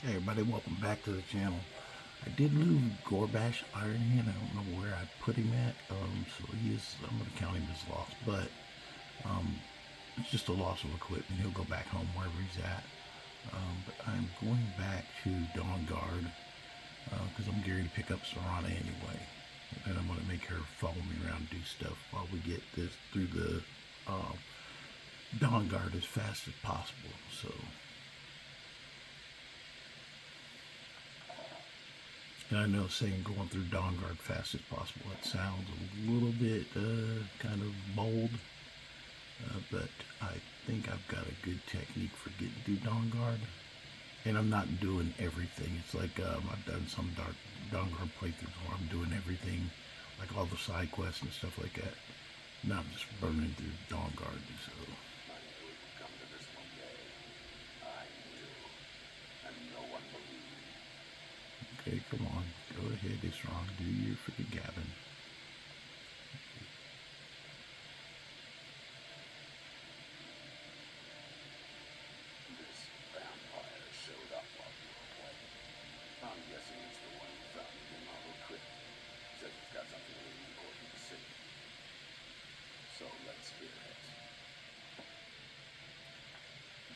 Hey everybody, welcome back to the channel. I did lose Gorbash Ironhand. I don't know where I put him at. So I'm going to count him as lost, but it's just a loss of equipment. He'll go back home wherever he's at. But I'm going back to Dawnguard because I'm gearing to pick up Serana anyway. And I'm going to make her follow me around and do stuff while we get this through the Dawnguard as fast as possible. So and I know saying going through Dawnguard fast as possible, that sounds a little bit kind of bold, but I think I've got a good technique for getting through Dawnguard. And I'm not doing everything. It's like I've done some Dawnguard playthroughs where I'm doing everything, like all the side quests and stuff like that. Now I'm just burning through Dawnguard, so. Okay, come on. Go ahead, it's wrong. Do your freaking gabbing. This vampire showed up while you were away. I'm guessing it's the one who found the Marble Crypt. Says it's got something really important to say. So let's hear it.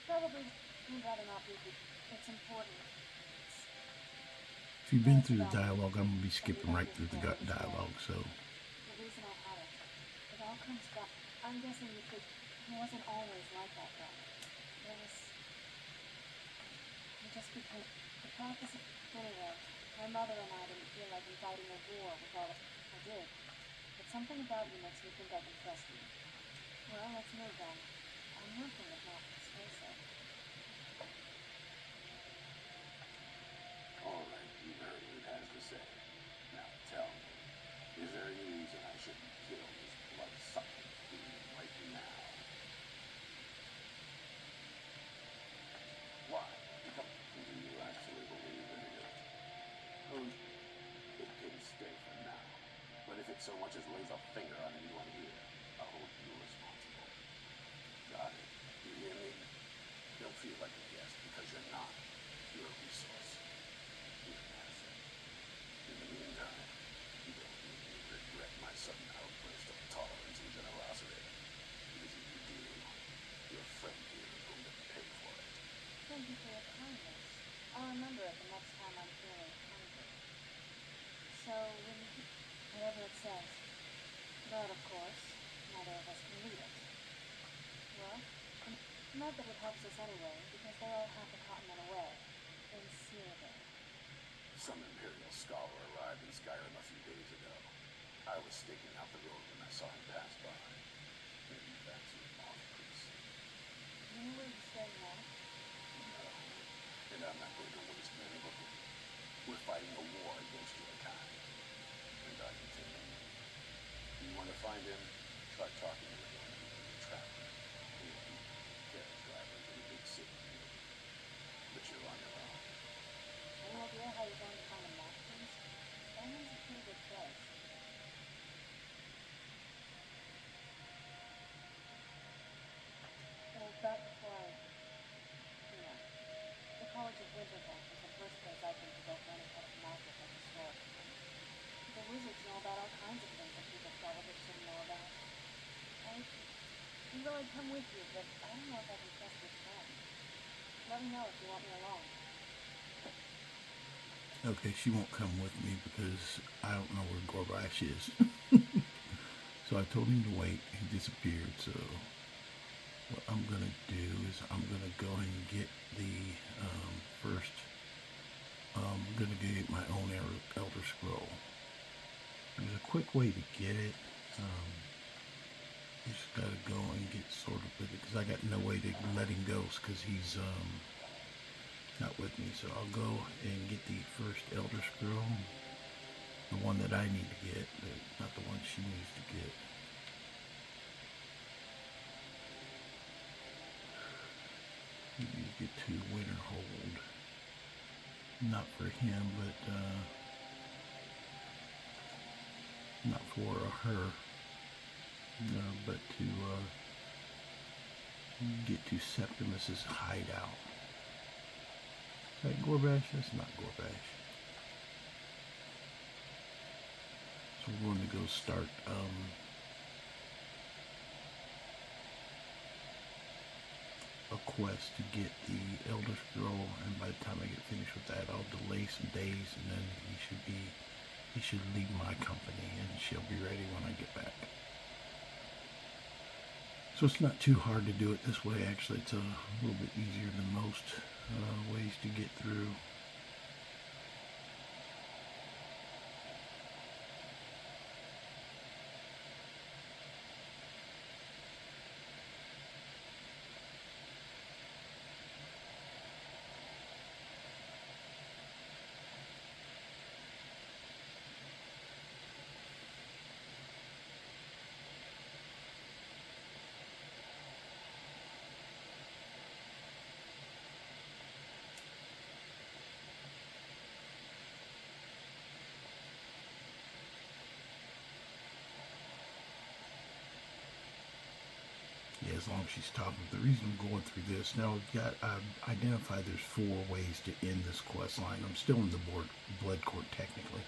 Probably would rather not be. It's important. If you've been through the dialogue, I'm going to be skipping right through the dialogue, so. The reason I had it, it all comes back. I'm guessing because he wasn't always like that guy. There was. He just became. The practice. Anyway, my mother and I didn't feel like inviting a war with all of. I did. But something about you makes me think I can trust you. Well, let's move then. I'm nothing if not persuasive. All right, you've heard what it has to say. Now tell me, is there any reason I shouldn't kill this blood-sucking fiend right now? Why? Do you actually believe in it? It can stay for now. But if it so much as lays a finger on anyone here, I'll hold you responsible. Got it? You hear me? Don't feel like a guest because you're not. You're a resource. You're an asset. In the meantime, you don't make me regret my sudden outburst of tolerance and generosity. Because if you do, your friend here is going to pay for it. Thank you for your kindness. I'll remember it the next time I'm feeling hungry. So, whatever it says. But, of course, neither of us can read it. Well, not that it helps us anyway, because they're all half a continent away. In Cyrodil. Some Imperial scholar arrived in Skyrim a few days ago. I was staking out the road when I saw him pass by. Maybe that's an off-piece. You know where he's staying now? No, and I'm not going to waste many looking. We're fighting a war against your kind. And I can take him. You want to find him? Try talking to him. Traveler. Carriage drivers in a big city. But you're on your own. Any idea how you're going to find a map, please? Skyrim's a pretty good place. Well, back before the College of Winterhold was the first place I came to go for any kind of magic or historic thing. The wizards know about all kinds of things that people probably shouldn't know about. I'd come with you, but I don't know if I can trust your friend. Let me know if you want me along. Okay, she won't come with me because I don't know where Gorbash is. So I told him to wait. He disappeared. So what I'm going to do is I'm going to go ahead and get the first. I'm going to get my own Elder Scroll. There's a quick way to get it. You just got to go and get sorted with it because I got no way to let him go because he's not with me. So I'll go and get the first Elder Scroll, the one that I need to get, not the one she needs to get. You need to get to Winterhold. Not for him, but not for her. But to get to Septimus's hideout. Is that Gorbash? That's not Gorbash. So we're going to go start a quest to get the Elder Scroll, and by the time I get finished with that, I'll delay some days, and then he should leave my company, and she'll be ready when I get back. So it's not too hard to do it this way. Actually, it's a little bit easier than most ways to get through. Yeah, as long as she's talking. The reason I'm going through this now, I've identified there's 4 ways to end this quest line. I'm still in the Bloodcourt technically.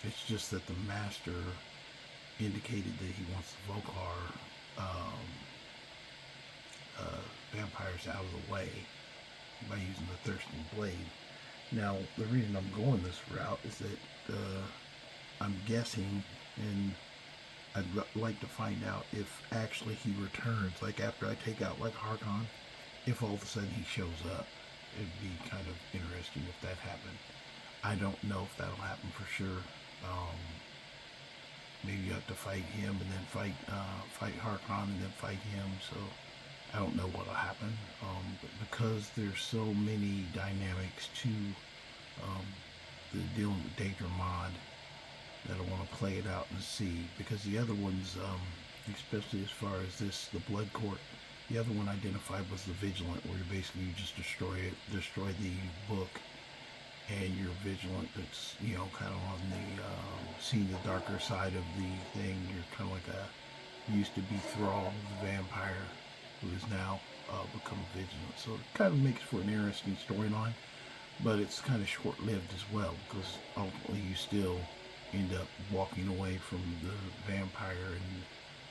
It's just that the master indicated that he wants the Volkihar vampires out of the way by using the Thirsting Blade. Now, the reason I'm going this route is that I'm guessing, and I'd like to find out if actually he returns, like after I take out like Harkon, if all of a sudden he shows up. It'd be kind of interesting if that happened. I don't know if that'll happen for sure. Maybe you have to fight him and then fight Harkon and then fight him, so I don't know what'll happen. But because there's so many dynamics to the dealing with Daedra mod, that I want to play it out and see, because the other ones, especially as far as the Bloodcourt, the other one identified was the Vigilant, where you basically just destroy the book, and you're Vigilant. That's, kind of on the seeing the darker side of the thing. You're kind of like used to be thrall of the vampire, who is now become Vigilant. So it kind of makes for an interesting storyline, but it's kind of short-lived as well, because ultimately you still end up walking away from the vampire and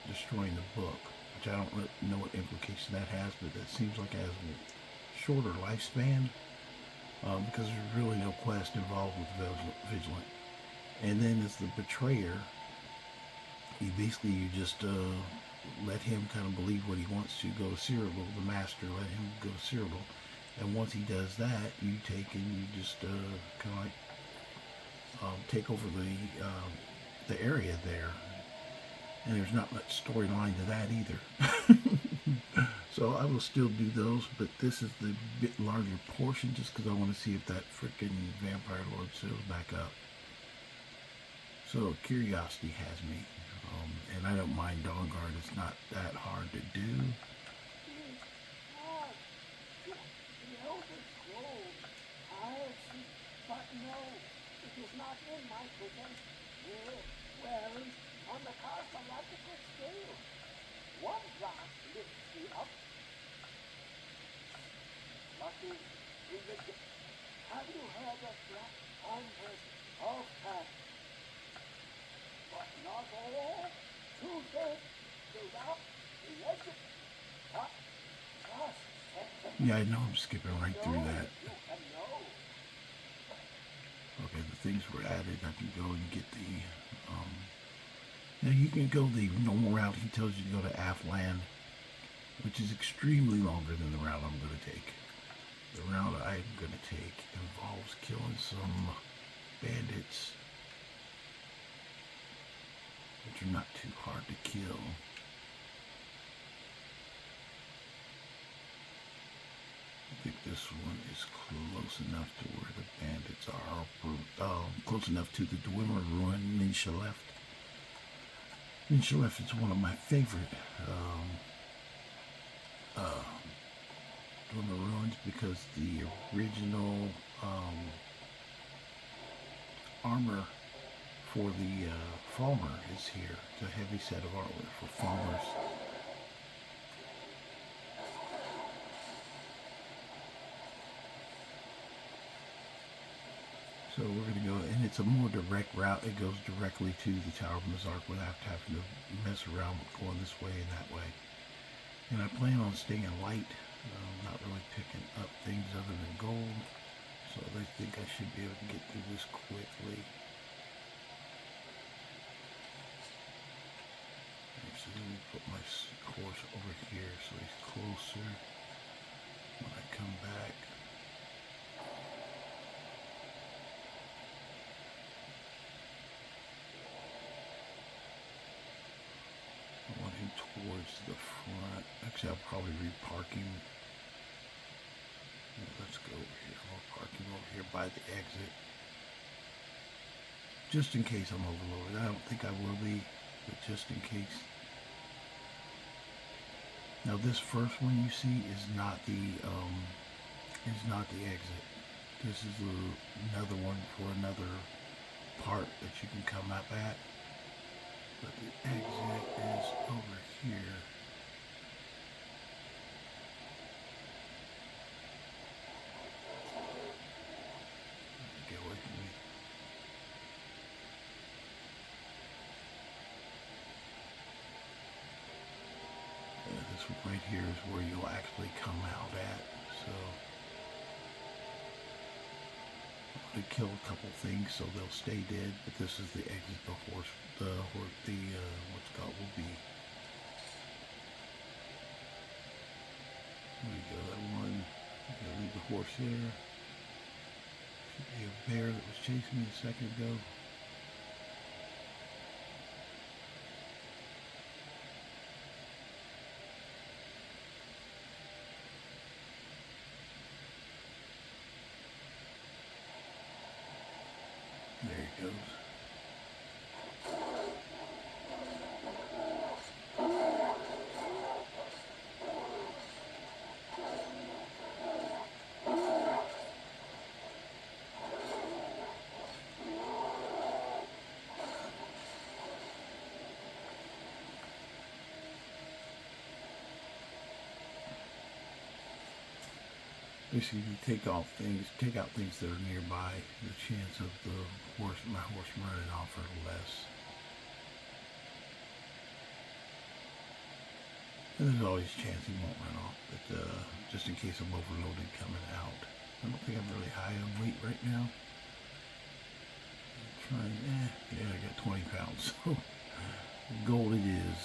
destroying the book, which I don't know what implication that has, but that seems like it has a shorter lifespan, because there's really no quest involved with Vigilant. And then as the Betrayer, you just let him kind of believe what he wants to, go to Cyrodil, the master, let him go to Cyrodil, and once he does that, you take and you just kind of like take over the area there, and there's not much storyline to that either. So I will still do those, but this is the bit larger portion, just because I want to see if that freaking vampire lord seals back up. So curiosity has me, and I don't mind Dawnguard. It's not that hard to do. Not in my prison. We're wearing on the cosmological scale. One glass lifts me up. Lucky in the have you heard of black hunters of time? But not all. Two-thirds without the legend. Yeah, I know I'm skipping right through that. Okay, the things were added. I can go and get the, now you can go the normal route. He tells you to go to Afland, which is extremely longer than the route I'm going to take. The route I'm going to take involves killing some bandits, which are not too hard to kill. I think this one is close enough to where the bandits are, close enough to the Dwemer ruin, Ninchaleft. Ninchaleft is one of my favorite Dwemer ruins, because the original armor for the Falmer is here. It's a heavy set of armor for Falmers. So we're going to go, and it's a more direct route. It goes directly to the Tower of Mizark without having to mess around with going this way and that way. And I plan on staying light, not really picking up things other than gold. So I think I should be able to get through this quickly. So let me put my horse over here so he's closer when I come back. I want him towards the front. Actually, I'll probably repark him. Let's go over here. I'll park him over here by the exit. Just in case I'm overloaded. I don't think I will be, but just in case. Now this first one you see is not the exit. This is another one for another part that you can come up at. But the exit is over here. Get away from me. Yeah, this one right here is where you'll actually come out at. So I'm gonna kill a couple things so they'll stay dead. But this is the exit. What's called will be. There we go. That one. I'm gonna leave the horse there. Should be a bear that was chasing me a second ago. There he goes. Basically, you take out things that are nearby. The chance of my horse running off are less. And there's always a chance he won't run off, but just in case I'm overloaded coming out. I don't think I'm really high on weight right now. Yeah, I got 20 pounds, so gold it is.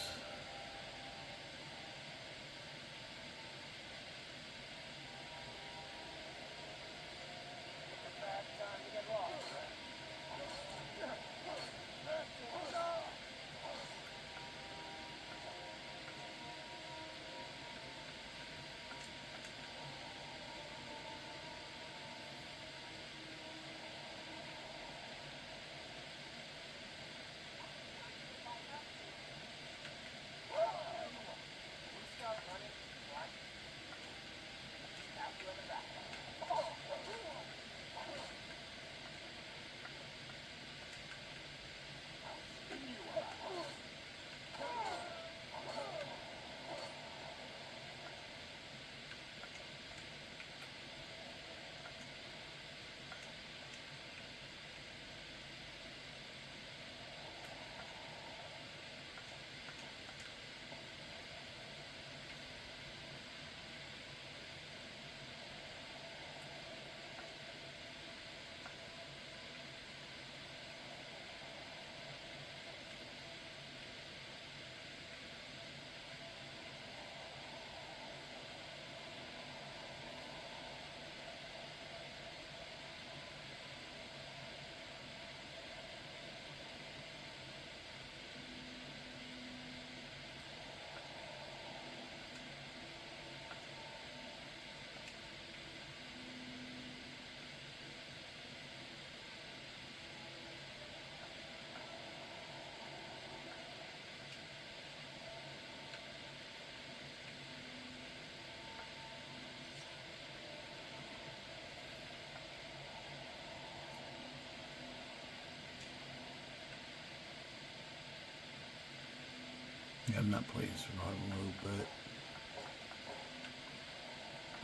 Yeah, I'm not playing survival mode, but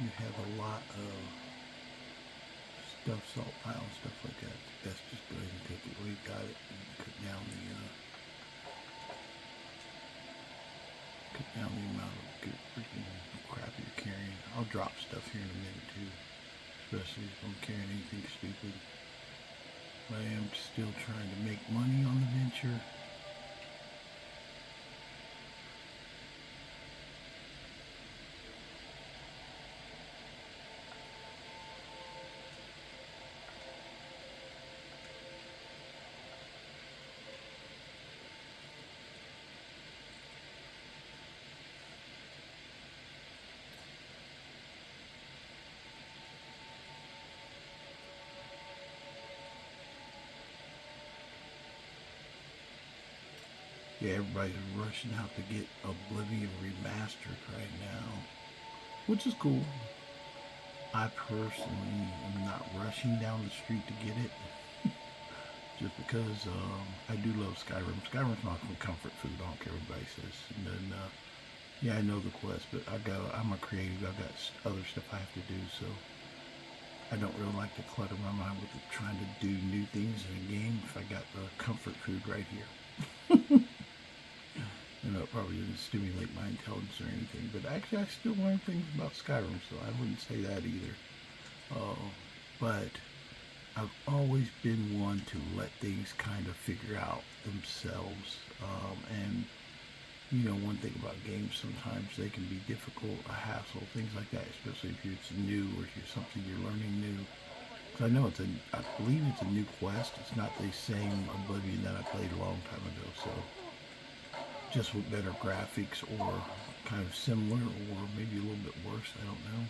you have a lot of stuff, salt pile and stuff like that. That's just go ahead and take it where you got it and cut down the amount of good freaking crap you're carrying. I'll drop stuff here in a minute too, especially if I'm carrying anything stupid. I am still trying to make money on the venture. Yeah, everybody's rushing out to get Oblivion Remastered right now, which is cool. I personally am not rushing down the street to get it, just because I do love Skyrim. Skyrim's not for comfort food, I don't care what everybody says. And then, yeah, I know the quest, but I'm a creative, I've got other stuff I have to do, so I don't really like to clutter my mind with trying to do new things in a game if I got the comfort food right here. You know, it probably doesn't stimulate my intelligence or anything, but actually I still learn things about Skyrim, so I wouldn't say that either. But I've always been one to let things kind of figure out themselves. And, you know, one thing about games, sometimes they can be difficult, a hassle, things like that, especially if it's new or if it's something you're learning new. Because I know I believe it's a new quest. It's not the same Oblivion that I played a long time ago, so just with better graphics or kind of similar or maybe a little bit worse, I don't know.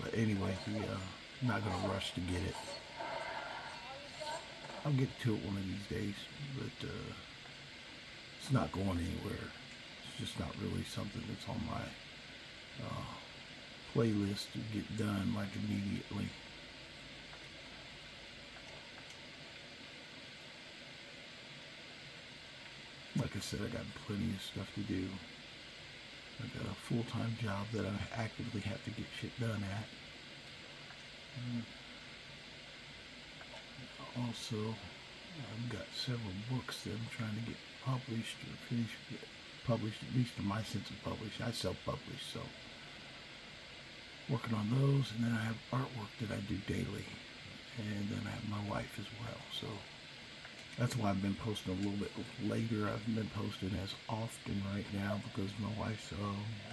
But anyway, I'm not going to rush to get it. I'll get to it one of these days, but it's not going anywhere. It's just not really something that's on my playlist to get done like immediately. Like I said, I got plenty of stuff to do. I got a full-time job that I actively have to get shit done at. Also, I've got several books that I'm trying to get published or published, at least in my sense of published. I self-publish, so working on those, and then I have artwork that I do daily, and then I have my wife as well, so that's why I've been posting a little bit later. I haven't been posting as often right now because my wife's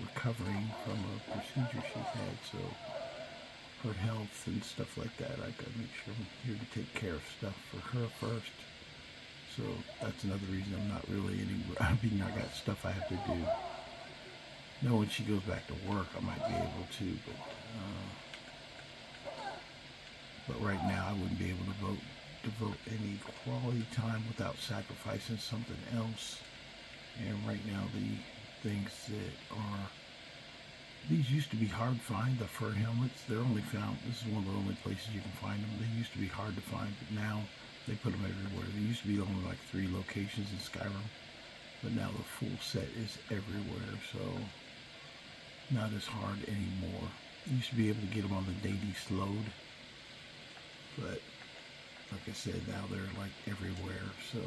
recovering from a procedure she's had, so her health and stuff like that, I gotta make sure I'm here to take care of stuff for her first. So that's another reason I'm not really anywhere. I mean, I got stuff I have to do. Now when she goes back to work, I might be able to, but right now I wouldn't be able to devote any quality time without sacrificing something else. And right now the things that are, these used to be hard to find, the fur helmets, they're only found, this is one of the only places you can find them. They used to be hard to find, but now they put them everywhere. There used to be only like 3 locations in Skyrim, but now the full set is everywhere, so not as hard anymore. You used to be able to get them on the daily load, but like I said, now they're like everywhere, so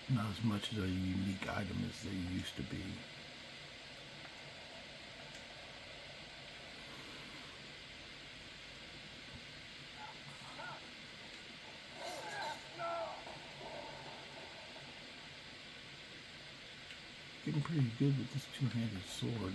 not as much as a unique item as they used to be. Getting pretty good with this two-handed sword.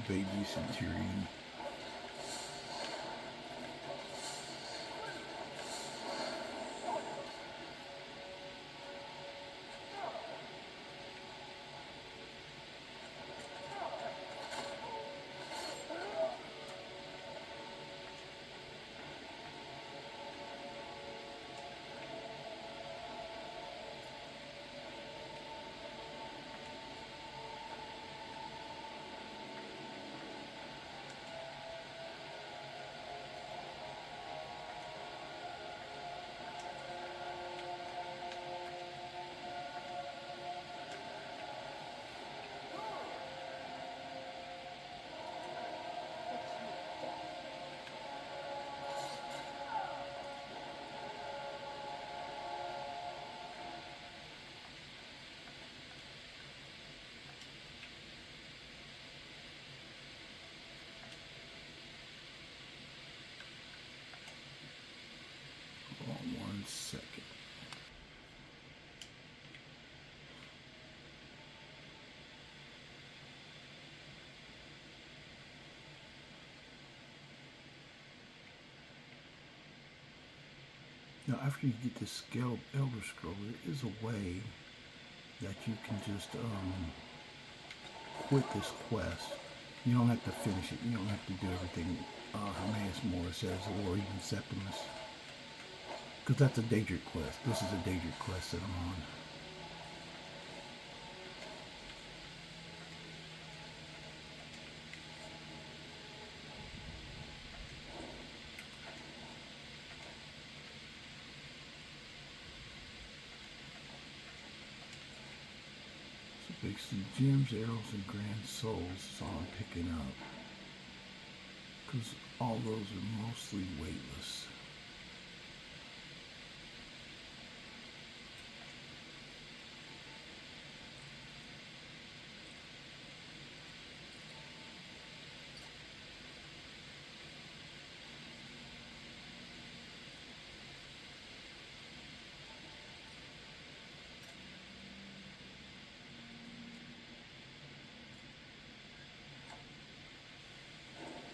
baby centurion. Hold on 1 second. Now, after you get the Scaled Elder Scroll, there is a way that you can just quit this quest. You don't have to finish it. You don't have to do everything Hermaeus Mora says, or even Septimus. Because that's a Daedric quest. This is a Daedric quest that I'm on. Basically, gems, arrows, and grand souls is all I'm picking up. Because all those are mostly weightless.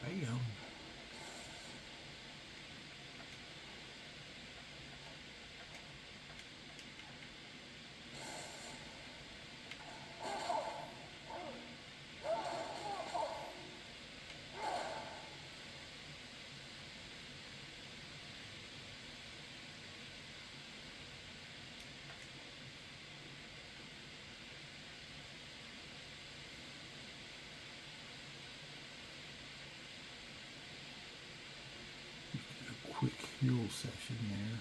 Bam. Quick heal session there.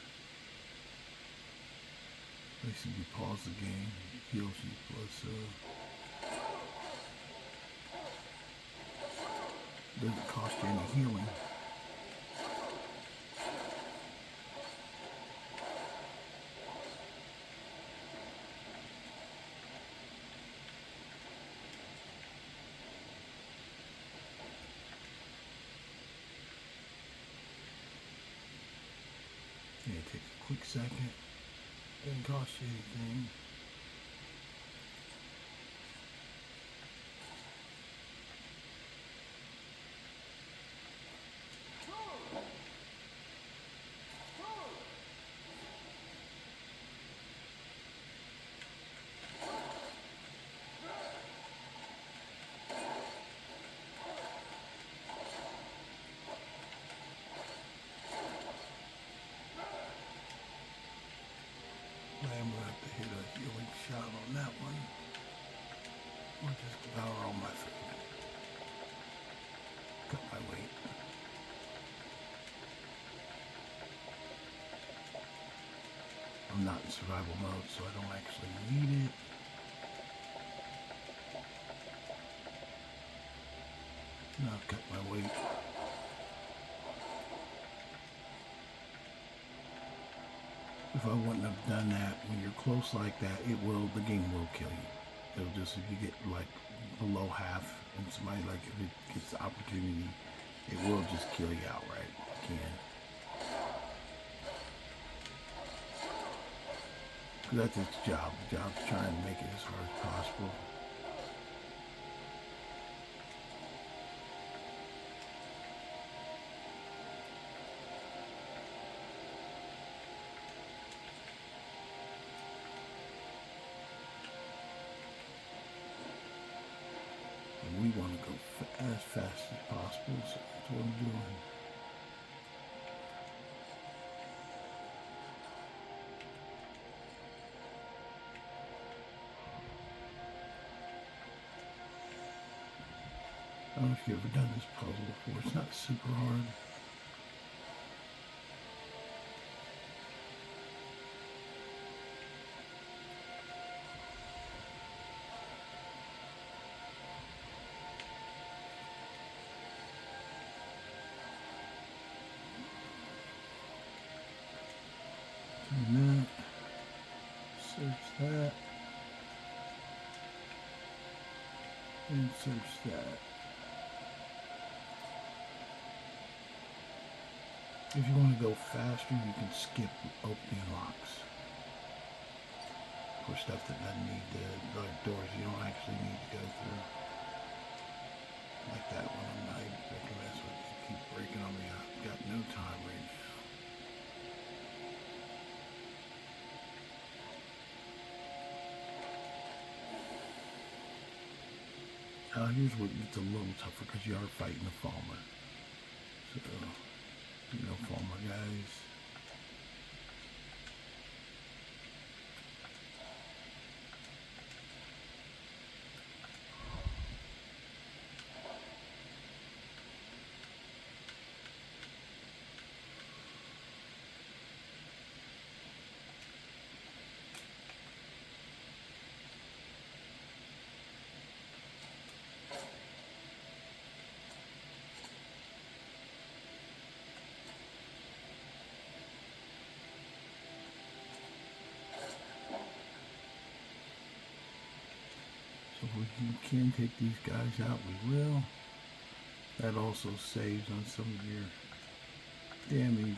Basically, you pause the game, it heals you plus doesn't cost you any healing. Yeah, it takes a quick second. Doesn't cost you anything. I'm going to have to hit a healing shot on that one. Or just devour all my food. Cut my weight. I'm not in survival mode, so I don't actually need it. Now I've cut my weight. If I wouldn't have done that, when you're close like that, the game will kill you. It'll just, if you get like below half and somebody like, if it gets the opportunity, it will just kill you outright. It can. Because that's its job. The job's trying to make it as hard as possible. possible, so that's what I'm doing. I don't know if you've ever done this puzzle before. It's not super hard. Turn that. Search that. And search that. If you want to go faster, you can skip opening locks. For stuff that doesn't need the doors you don't actually need to go through. Like that one, I'm not even thinking that's what you keep breaking on me. I've got no time right now. Here's where it gets a little tougher because you are fighting the Falmer. So, you know, Falmer guys. So if we can take these guys out, we will. That also saves on some of your damage.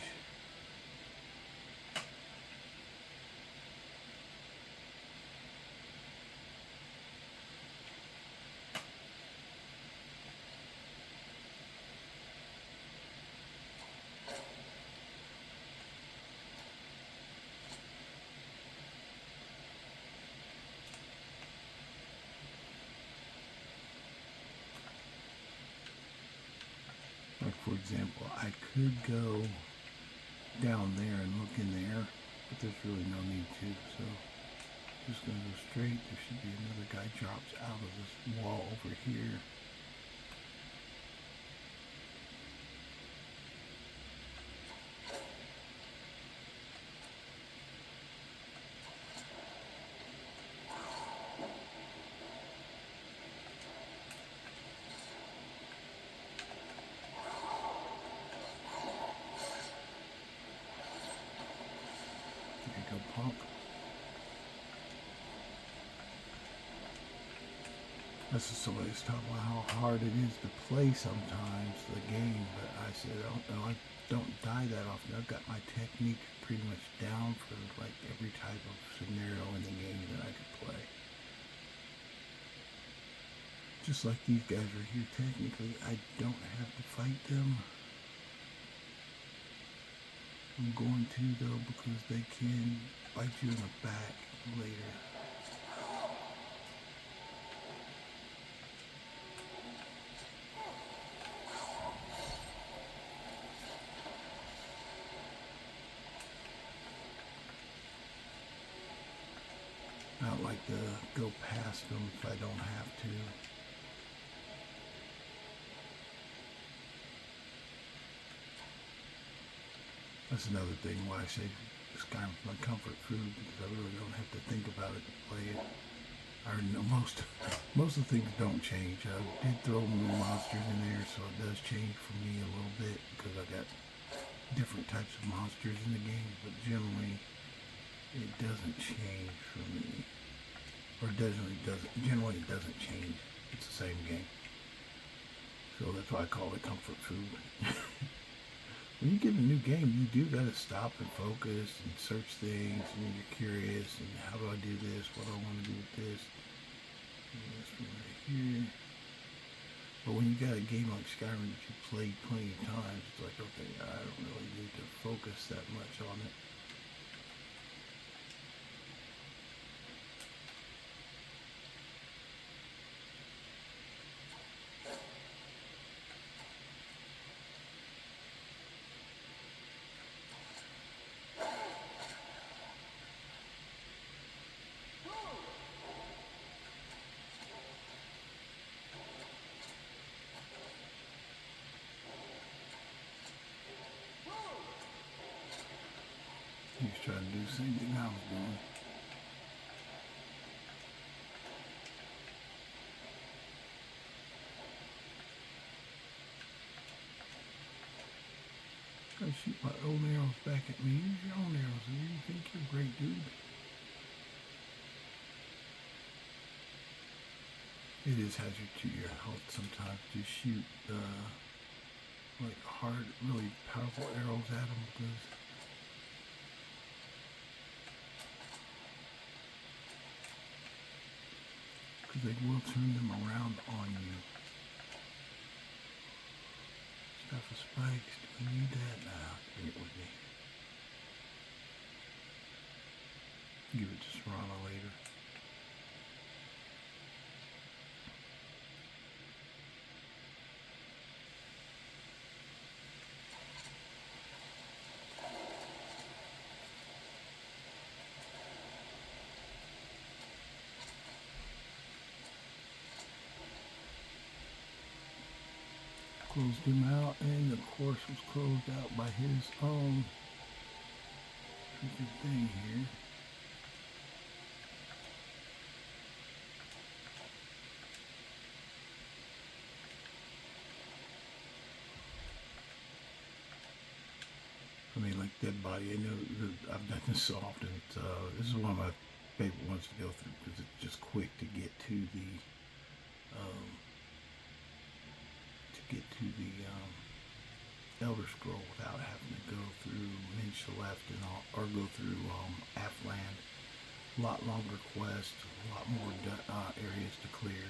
Like for example, I could go down there and look in there, but there's really no need to, so I'm just going to go straight. There should be another guy drops out of this wall over here. Punk. This is somebody's talking about how hard it is to play sometimes the game, but I said I don't die that often. I've got my technique pretty much down for like every type of scenario in the game that I could play. Just like these guys right here, technically I don't have to fight them. I'm going to though because they can bite you in the back later. I don't like to go past them if I don't have to. That's another thing why I say Skyrim's my comfort food, because I really don't have to think about it to play it. I know most of the things don't change. I did throw more monsters in there, so it does change for me a little bit because I got different types of monsters in the game, but generally it doesn't change for me. Or generally it doesn't change. It's the same game. So that's why I call it comfort food. When you get a new game, you do gotta stop and focus and search things, and you're curious, and how do I do this? What do I want to do with this? And this one right here. But when you got a game like Skyrim that you played plenty of times, it's like, okay, I don't really need to focus that much on it. He's trying to do the same thing I was doing. Trying to shoot my own arrows back at me. Use your own arrows, and you think you're a great dude. It is hazard to your health sometimes to shoot like hard, really powerful arrows at them because they will turn them around on you. Stuff of spikes. Do we need that? Nah, bring it with me. Give it to Serrano later. Closed him out, and the course was closed out by his own freaking thing here. I mean, like Dead Body, I know that I've done this so often. This is one of my favorite ones to go through because it's just quick to get to the Elder Scroll without having to go through Minch Left and all, or go through Afland. A lot longer quest, a lot more areas to clear.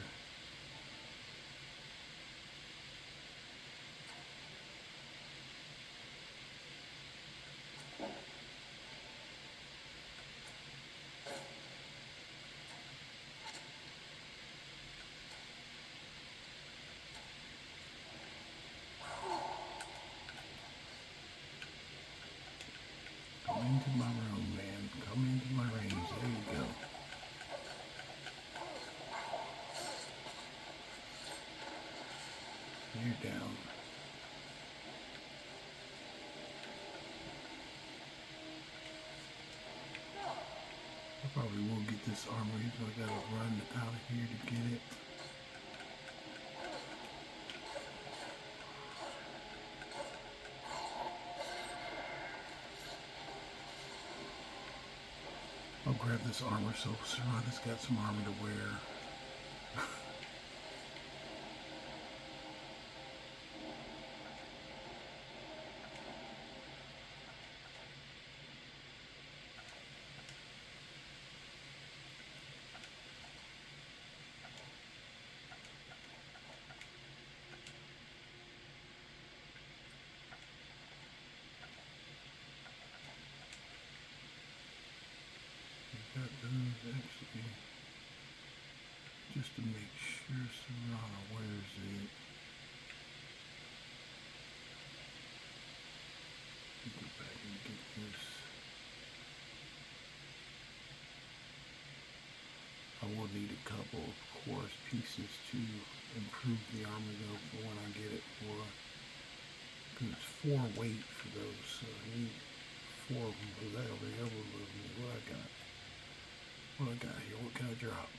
Come into my room, man. Come into my range. There you go. You're down. I probably will get this armor, even though I gotta run out of here to get it. I'll grab this armor so Serrano's got some armor to wear. Got those actually, just to make sure Serrano wears it. Go back and get this. I will need a couple of course pieces to improve the armor though for when I get it for, because it's 4 weight for those, so I need 4 of them, because that'll be overload me. What I got? What I got here? What can I drop?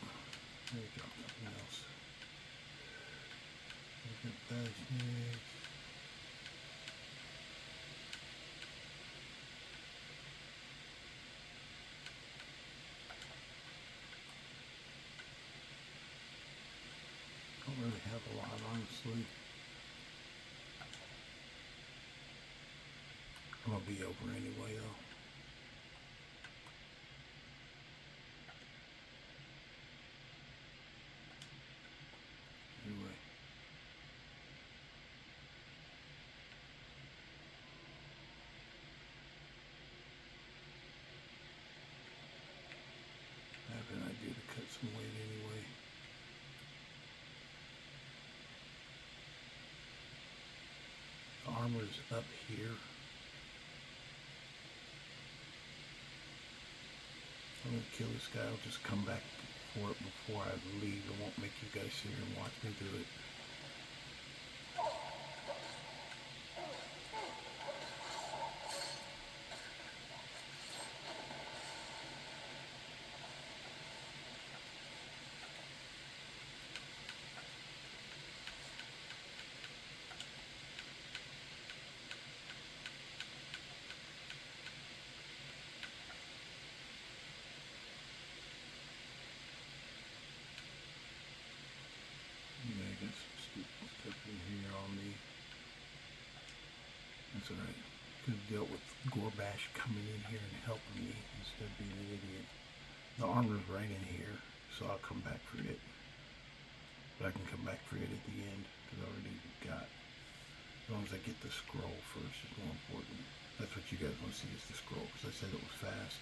Let me drop something else. Look at that here. Don't really have a lot, honestly. I'm gonna be over anyway, though. Anyway. I have an idea to cut some weight anyway. The armor's up here. I'm gonna kill this guy. I'll just come back for it before I leave. I won't make you guys sit here and watch me do it. That's alright. Could have dealt with Gorbash coming in here and helping me instead of being an idiot. The armor's right in here, so I'll come back for it. But I can come back for it at the end, because I already got. As long as I get the scroll first is more important. That's what you guys want to see, is the scroll, because I said it was fast.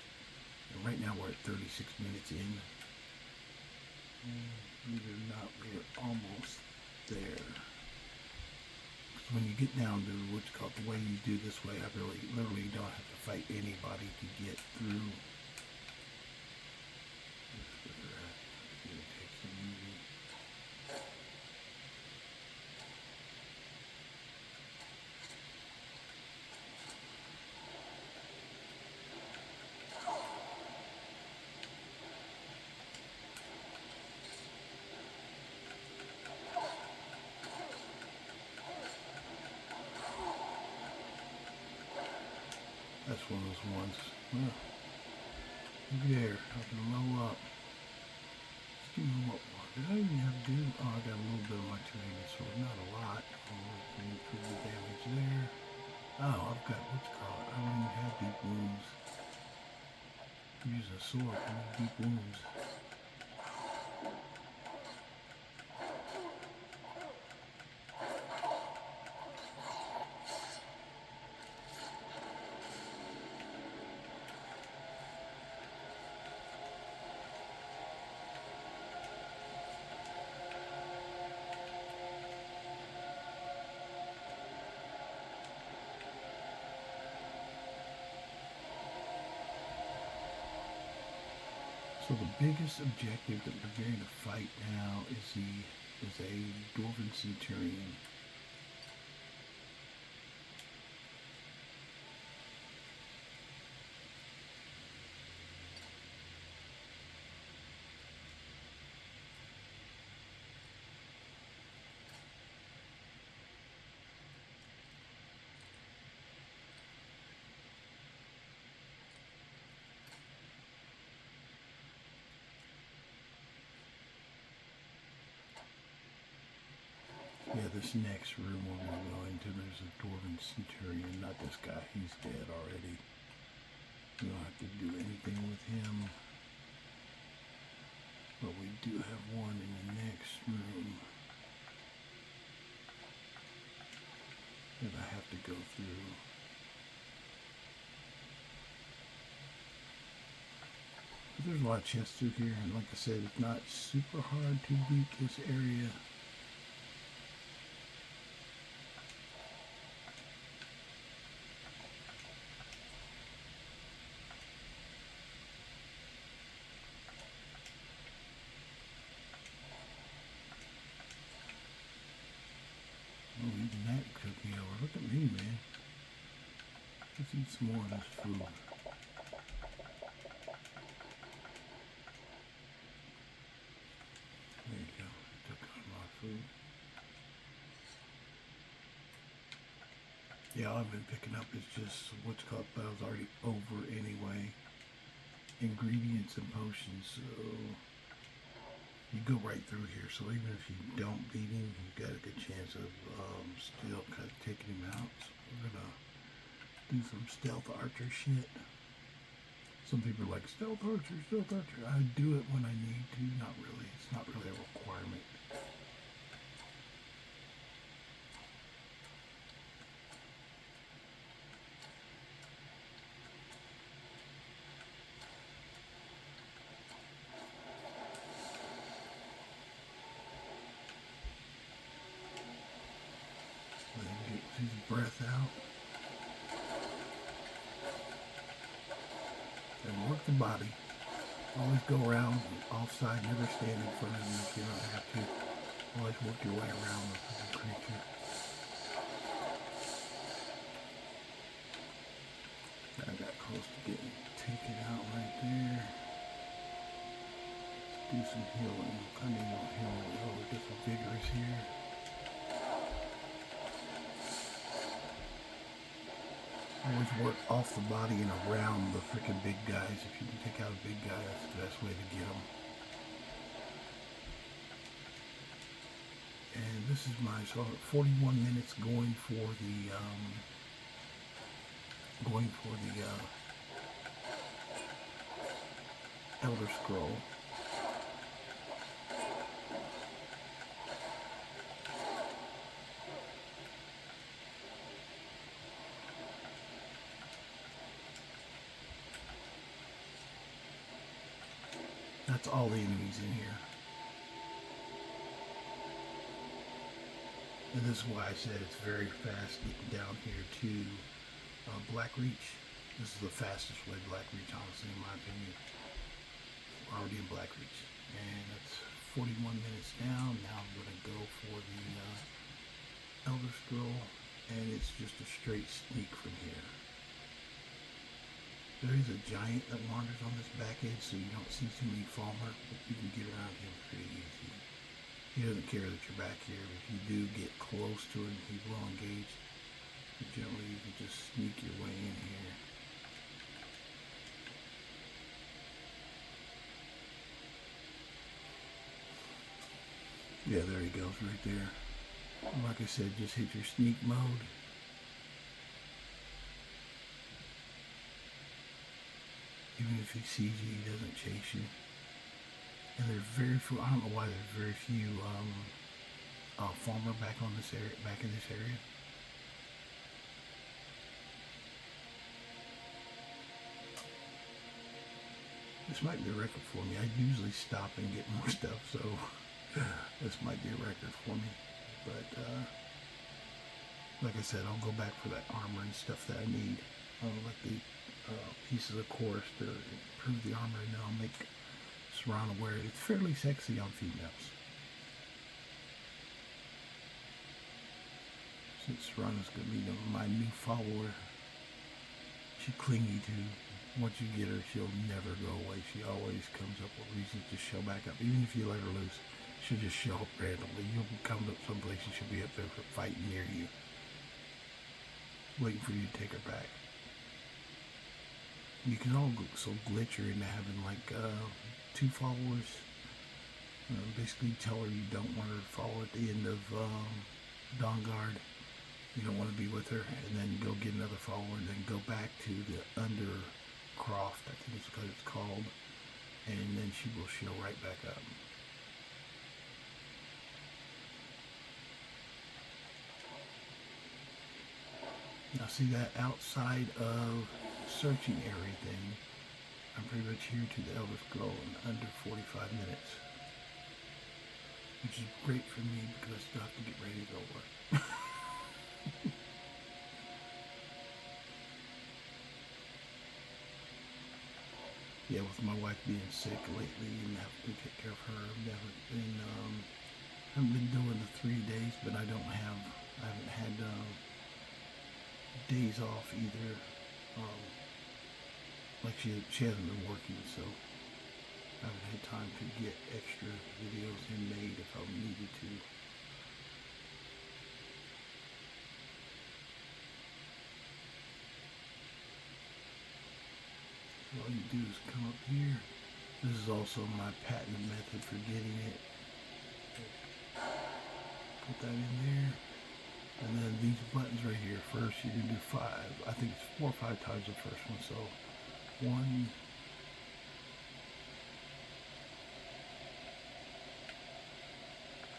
And right now we're at 36 minutes in. Believe it or not, we're almost there. When you get down to what's called the way you do this way, I literally don't have to fight anybody to get through. That's one of those ones. Well, look there, I can low up. Let's give me what more. Did I even have to do? Oh, I got a little bit of my two-handed sword, not a lot. Improve the damage there. Oh, I've got what's called. I don't even have deep wounds. I'm using a sword. I need deep wounds. So the biggest objective that we're going to fight now is a Dwarven Centurion. Yeah, this next room we're going to go into, there's a Dwarven Centurion. Not this guy, he's dead already. We don't have to do anything with him. But we do have one in the next room that I have to go through. But there's a lot of chests through here, and like I said, it's not super hard to beat this area. Oh, even that took me over. Look at me, man. Let's eat some more of this food. There you go. Took out my food. Yeah, all I've been picking up is just what's called, but I was already over anyway. Ingredients and potions, so you go right through here. So even if you don't beat him, you've got a good chance of still kind of taking him out. So we're gonna do some stealth archer shit. Some people are like, stealth archer, stealth archer. I do it when I need to. Not really. It's not really a requirement. Let him get his breath out. And work the body. Always go around offside, never stand in front of him if you don't have to. Always work your way around the creature. I got close to getting taken out right there. Do some healing. I need no healing. Oh, we get some vigorous here. Always work off the body and around the freaking big guys. If you can take out a big guy, that's the best way to get them. And this is my 41 minutes going for the going for the Elder Scroll. That's all the enemies in here. And this is why I said it's very fast getting down here to Blackreach. This is the fastest way Blackreach, honestly, in my opinion. We're already in Blackreach. And it's 41 minutes down. Now I'm going to go for the Elder Scroll. And it's just a straight sneak from here. There is a giant that wanders on this back edge, so you don't see too many Falmer, but you can get around him pretty easy. He doesn't care that you're back here. If you do get close to him, he will engage. But generally, you can just sneak your way in here. Yeah, there he goes right there. Like I said, just hit your sneak mode. Even if he sees you, he doesn't chase you. And there's very few, I don't know why there's very few Falmer back on this area, back in this area. This might be a record for me. I usually stop and get more stuff, so this might be a record for me. But like I said, I'll go back for that armor and stuff that I need. Like the pieces of course to improve the armor, and then I'll make Serana wear it. It's fairly sexy on females. Since Serana's going to be my new follower, she's clingy too. Once you get her, she'll never go away. She always comes up with reasons to show back up. Even if you let her loose, she'll just show up randomly. You'll come up someplace and she'll be up there fighting near you, waiting for you to take her back. You can also glitch her into having like 2 followers. Basically tell her you don't want her to follow at the end of Dawnguard. You don't want to be with her, and then go get another follower, and then go back to the Undercroft, I think it's what it's called, and then she will show right back up. Now see that outside of searching everything, I'm pretty much here to the Elder Scroll in under 45 minutes. Which is great for me because I still have to get ready to go work. Yeah, with my wife being sick lately and having to take care of her, I haven't been doing the 3 days, but I haven't had days off either. Like she hasn't been working, so I haven't had time to get extra videos made if I needed to. So all you do is come up here. This is also my patented method for getting it. Put that in there. And then these buttons right here, first you can do 5. I think it's 4 or 5 times the first one. So 1,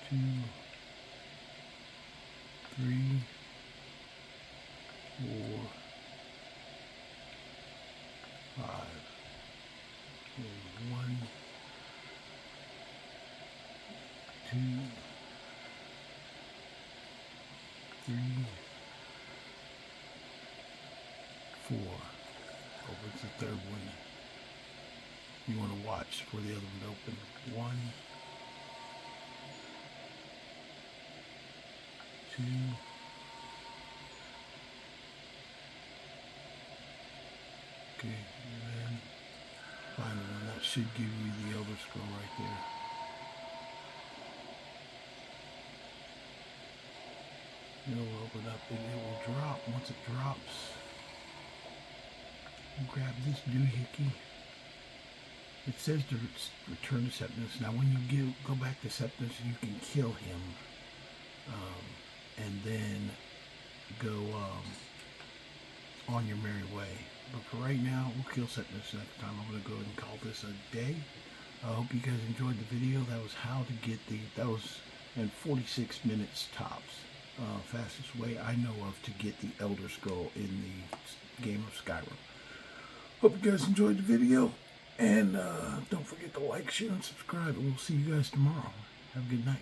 2, 3, 4, 5. And 1, 2, 3, 4. Opens the third one. You want to watch for the other one to open. 1, 2, 3. Okay, and then final one. That should give you the Elder Scroll right there. It'll open up and it will drop. Once it drops, grab this doohickey. It says to return to Septimus. Now when you go back to Septimus, you can kill him. And then go on your merry way. But for right now, we'll kill set this next time. I'm going to go ahead and call this a day. I hope you guys enjoyed the video. That was how to get that was in 46 minutes tops. Fastest way I know of to get the Elder Scroll in the game of Skyrim. Hope you guys enjoyed the video. And don't forget to like, share, and subscribe. And we'll see you guys tomorrow. Have a good night.